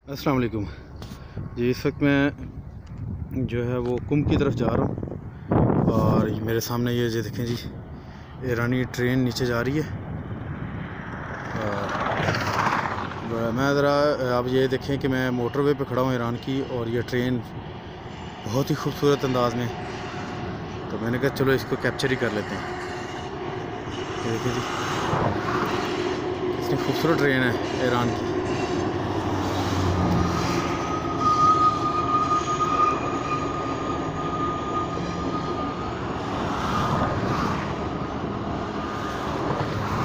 अस्सलाम वालेकुम जी। इस वक्त मैं जो है वो कुंभ की तरफ जा रहा हूँ और मेरे सामने ये जो देखें जी, ईरानी ट्रेन नीचे जा रही है। मैं ज़रा आप ये देखें कि मैं मोटरवे पे खड़ा हूँ ईरान की, और ये ट्रेन बहुत ही खूबसूरत अंदाज में, तो मैंने कहा चलो इसको कैप्चर ही कर लेते हैं। ये देखिए जी, कितनी खूबसूरत ट्रेन है ईरान की।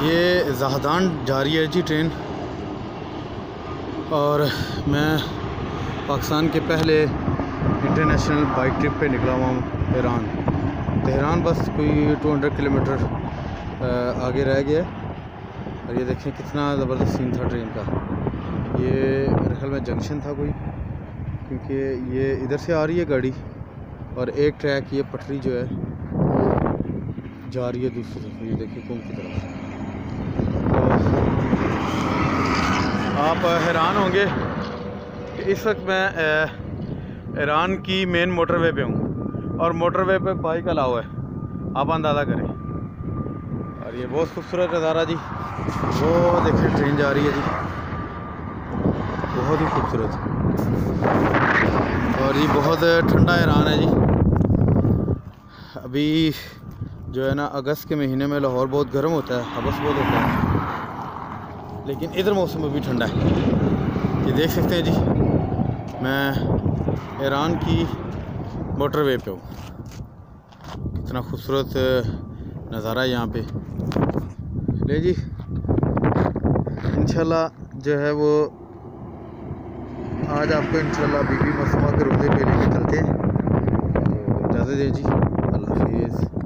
ये ज़ाहदान जा रही है जी ट्रेन, और मैं पाकिस्तान के पहले इंटरनेशनल बाइक ट्रिप पे निकला हुआ हूँ ईरान। तेहरान बस कोई 200 किलोमीटर आगे रह गया है। और ये देखें कितना ज़बरदस्त सीन था ट्रेन का। ये मेरे ख्याल में जंक्शन था कोई, क्योंकि ये इधर से आ रही है गाड़ी, और एक ट्रैक ये पटरी जो है जा रही है दूसरी तरफ। ये देखिए कुंभ की तरफ। आप हैरान होंगे कि इस वक्त मैं ईरान की मेन मोटरवे पे हूँ, और मोटरवे पे बाइक अलाउ है, आप अंदाज़ा करें। और ये बहुत खूबसूरत नज़ारा जी, वो देखें ट्रेन जा रही है जी, बहुत ही खूबसूरत। और ये बहुत ठंडा ईरान है जी। अभी जो है ना, अगस्त के महीने में लाहौर बहुत गर्म होता है, हबस बहुत होता है, लेकिन इधर मौसम अभी ठंडा है। ये देख सकते हैं जी, मैं ईरान की मोटरवे पे हूँ। कितना खूबसूरत नज़ारा है यहाँ पे। ले जी, इंशाल्लाह जो है वो आज आपको इंशाल्लाह बीबी मसमा के रोज़े पे लेके चलते हैं। तो इजाज़त दीजिए जी, अल्लाह हाफ़िज़।